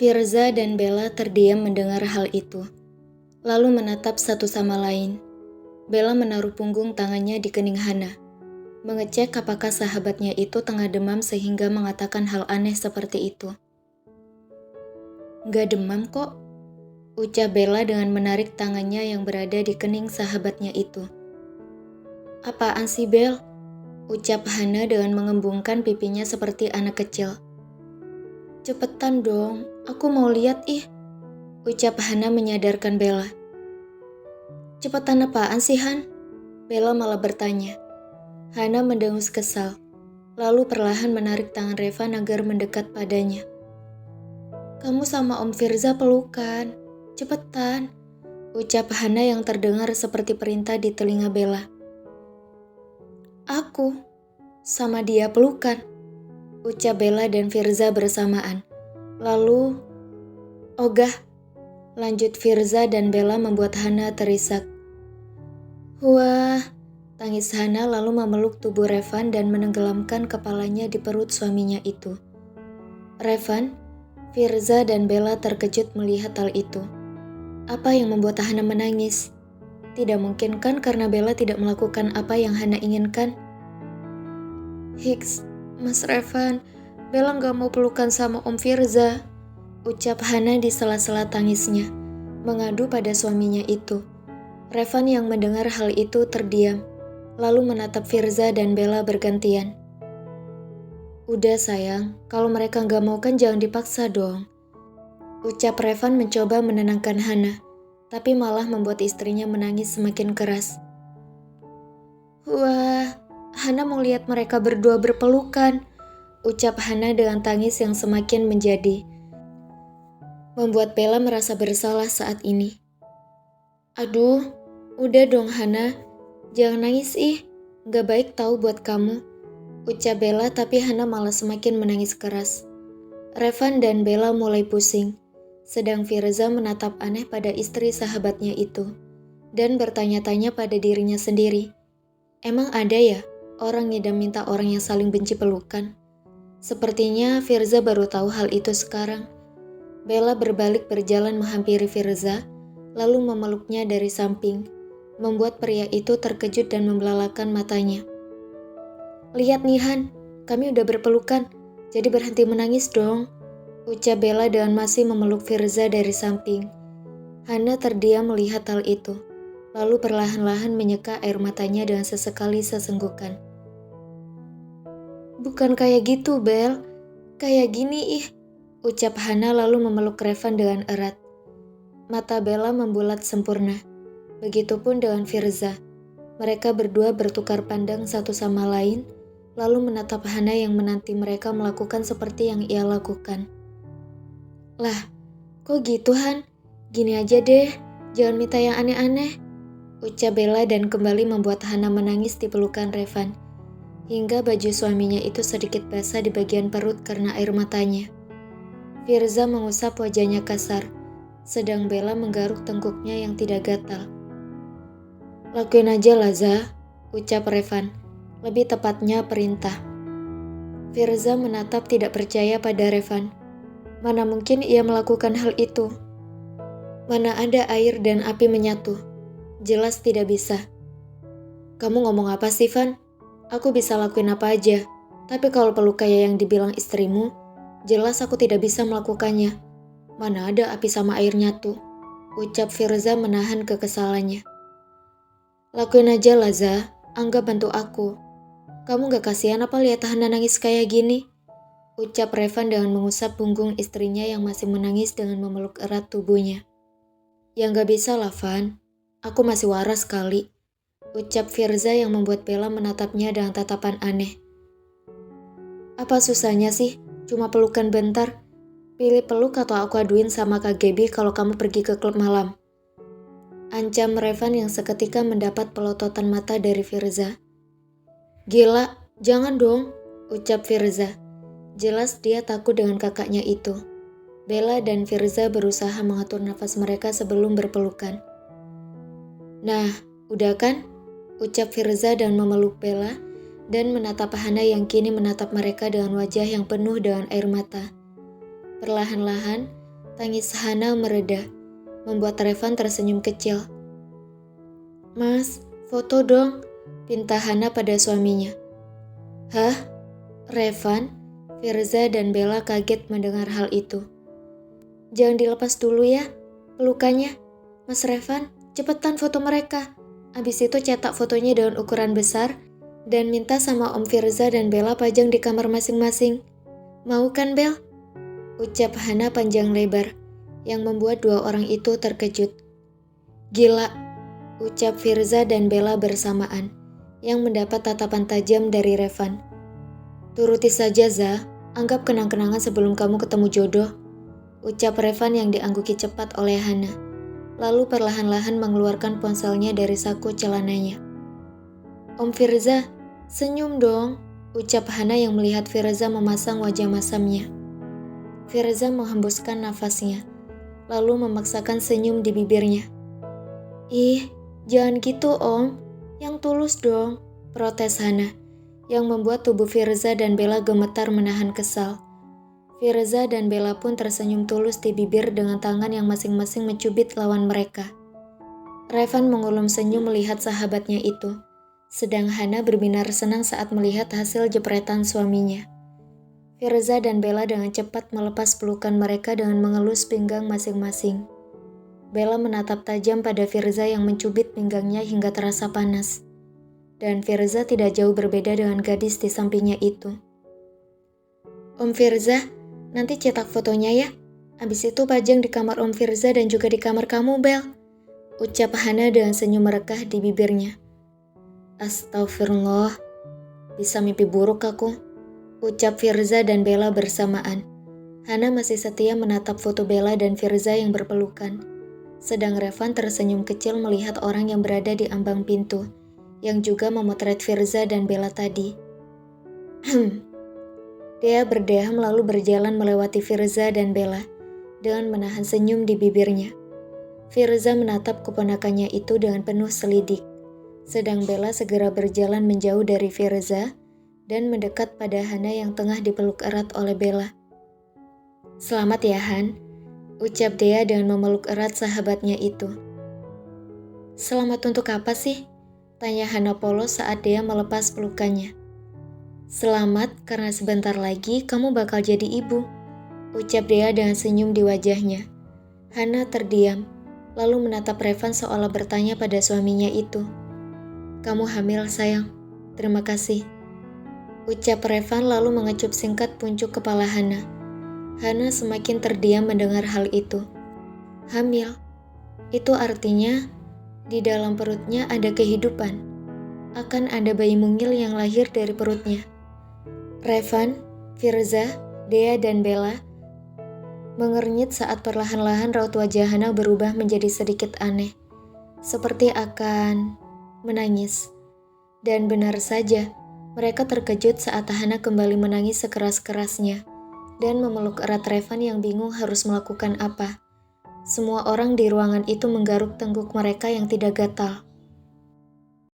Firza dan Bella terdiam mendengar hal itu, lalu menatap satu sama lain. Bella menaruh punggung tangannya di kening Hana, mengecek apakah sahabatnya itu tengah demam sehingga mengatakan hal aneh seperti itu. "Gak demam kok," ucap Bella dengan menarik tangannya yang berada di kening sahabatnya itu. "Apaan sih, Bel?" ucap Hana dengan mengembungkan pipinya seperti anak kecil. "Cepetan dong, aku mau lihat ih," ucap Hana menyadarkan Bella. "Cepetan apaan sih, Han?" Bella malah bertanya. Hana mendengus kesal, lalu perlahan menarik tangan Revan agar mendekat padanya. "Kamu sama Om Firza pelukan, cepetan," ucap Hana yang terdengar seperti perintah di telinga Bella. "Aku sama dia pelukan," ucap Bella dan Firza bersamaan. Lalu, "Ogah," lanjut Firza dan Bella membuat Hana terisak. "Wah," tangis Hana lalu memeluk tubuh Revan dan menenggelamkan kepalanya di perut suaminya itu. Revan, Firza dan Bella terkejut melihat hal itu. Apa yang membuat Hana menangis? Tidak mungkin kan karena Bella tidak melakukan apa yang Hana inginkan? "Hiks, Mas Revan, Bella gak mau pelukan sama Om Firza," ucap Hana di sela-sela tangisnya, mengadu pada suaminya itu. Revan yang mendengar hal itu terdiam, lalu menatap Firza dan Bella bergantian. "Udah sayang, kalau mereka gak mau kan jangan dipaksa dong," ucap Revan mencoba menenangkan Hana, tapi malah membuat istrinya menangis semakin keras. "Wah, Hana mau lihat mereka berdua berpelukan," ucap Hana dengan tangis yang semakin menjadi. Membuat Bella merasa bersalah saat ini. "Aduh, udah dong Hana, jangan nangis ih, gak baik tahu buat kamu," ucap Bella tapi Hana malah semakin menangis keras. Revan dan Bella mulai pusing, sedang Firza menatap aneh pada istri sahabatnya itu, dan bertanya-tanya pada dirinya sendiri. Emang ada ya orang ngidam minta orang yang saling benci pelukan? Sepertinya Firza baru tahu hal itu sekarang. Bella berbalik berjalan menghampiri Firza, lalu memeluknya dari samping, membuat pria itu terkejut dan membelalakan matanya. "Lihat nih Han, kami udah berpelukan, jadi berhenti menangis dong," ucap Bella dengan masih memeluk Firza dari samping. Hana terdiam melihat hal itu, lalu perlahan-lahan menyeka air matanya dengan sesekali sesenggukan. "Bukan kayak gitu, Bel. Kayak gini ih," ucap Hana lalu memeluk Revan dengan erat. Mata Bella membulat sempurna. Begitupun dengan Firza. Mereka berdua bertukar pandang satu sama lain, lalu menatap Hana yang menanti mereka melakukan seperti yang ia lakukan. "Lah, kok gitu Han? Gini aja deh, jangan minta yang aneh-aneh," ucap Bella dan kembali membuat Hana menangis di pelukan Revan, hingga baju suaminya itu sedikit basah di bagian perut karena air matanya. Firza mengusap wajahnya kasar, sedang Bella menggaruk tengkuknya yang tidak gatal. "Lakuin aja Laza," ucap Revan, lebih tepatnya perintah. Firza menatap tidak percaya pada Revan. Mana mungkin ia melakukan hal itu? Mana ada air dan api menyatu? Jelas tidak bisa. "Kamu ngomong apa sih, Van? Aku bisa lakuin apa aja, tapi kalau peluk kayak yang dibilang istrimu, jelas aku tidak bisa melakukannya. Mana ada api sama air nyatu," ucap Firza menahan kekesalannya. "Lakuin aja Laza, anggap bantu aku. Kamu gak kasihan apa lihat Hana nangis kayak gini?" ucap Revan dengan mengusap punggung istrinya yang masih menangis dengan memeluk erat tubuhnya. "Ya gak bisa lah Van, aku masih waras kali," ucap Firza yang membuat Bella menatapnya dengan tatapan aneh. "Apa susahnya sih? Cuma pelukan bentar. Pilih peluk atau aku aduin sama Kak Gaby kalau kamu pergi ke klub malam," ancam Revan yang seketika mendapat pelototan mata dari Firza. "Gila, jangan dong," ucap Firza. Jelas dia takut dengan kakaknya itu. Bella dan Firza berusaha mengatur nafas mereka sebelum berpelukan. "Nah, udah kan?" ucap Firza dan memeluk Bella dan menatap Hana yang kini menatap mereka dengan wajah yang penuh dengan air mata. Perlahan-lahan, Tangis Hana mereda, membuat Revan tersenyum kecil. "Mas, foto dong," pinta Hana pada suaminya. "Hah?" Revan, Firza, dan Bella kaget mendengar hal itu. "Jangan dilepas dulu ya pelukannya, Mas Revan, cepetan foto mereka. Abis itu cetak fotonya dengan ukuran besar dan minta sama Om Firza dan Bella pajang di kamar masing-masing. Mau kan, Bel?" Ucap Hana panjang lebar, yang membuat dua orang itu terkejut. "Gila," ucap Firza dan Bella bersamaan, yang mendapat tatapan tajam dari Revan. "Turuti saja, Za. Anggap kenang-kenangan sebelum kamu ketemu jodoh," ucap Revan yang diangguki cepat oleh Hana, lalu perlahan-lahan mengeluarkan ponselnya dari saku celananya. "Om Firza, senyum dong," ucap Hana yang melihat Firza memasang wajah masamnya. Firza menghembuskan nafasnya, lalu memaksakan senyum di bibirnya. "Ih, jangan gitu Om, yang tulus dong," protes Hana, yang membuat tubuh Firza dan Bella gemetar menahan kesal. Firza dan Bella pun tersenyum tulus di bibir dengan tangan yang masing-masing mencubit lawan mereka. Revan mengulum senyum melihat sahabatnya itu, sedang Hana berbinar senang saat melihat hasil jepretan suaminya. Firza dan Bella dengan cepat melepas pelukan mereka dengan mengelus pinggang masing-masing. Bella menatap tajam pada Firza yang mencubit pinggangnya hingga terasa panas. Dan Firza tidak jauh berbeda dengan gadis di sampingnya itu. "Om Firza, nanti cetak fotonya ya. Abis itu pajang di kamar Om Firza dan juga di kamar kamu, Bel," ucap Hana dengan senyum merekah di bibirnya. "Astagfirullah, bisa mimpi buruk aku," ucap Firza dan Bella bersamaan. Hana masih setia menatap foto Bella dan Firza yang berpelukan. Sedang Revan tersenyum kecil melihat orang yang berada di ambang pintu, yang juga memotret Firza dan Bella tadi. Dia berdeham lalu berjalan melewati Firza dan Bella, dengan menahan senyum di bibirnya. Firza menatap keponakannya itu dengan penuh selidik, sedang Bella segera berjalan menjauh dari Firza, dan mendekat pada Hana yang tengah dipeluk erat oleh Bella. "Selamat ya Han," ucap Dea dengan memeluk erat sahabatnya itu. "Selamat untuk apa sih?" tanya Hana polos saat Dea melepas pelukannya. "Selamat karena sebentar lagi kamu bakal jadi ibu," ucap Dea dengan senyum di wajahnya. Hana terdiam, lalu menatap Revan seolah bertanya pada suaminya itu. "Kamu hamil sayang, terima kasih," ucap Revan lalu mengecup singkat puncuk kepala Hana. Hana semakin terdiam mendengar hal itu. Hamil? Itu artinya di dalam perutnya ada kehidupan. Akan ada bayi mungil yang lahir dari perutnya. Revan, Firza, Dea, dan Bella mengernyit saat perlahan-lahan raut wajah Hana berubah menjadi sedikit aneh. Seperti akan menangis. Dan benar saja, mereka terkejut saat Hana kembali menangis sekeras-kerasnya dan memeluk erat Revan yang bingung harus melakukan apa. Semua orang di ruangan itu menggaruk tengkuk mereka yang tidak gatal.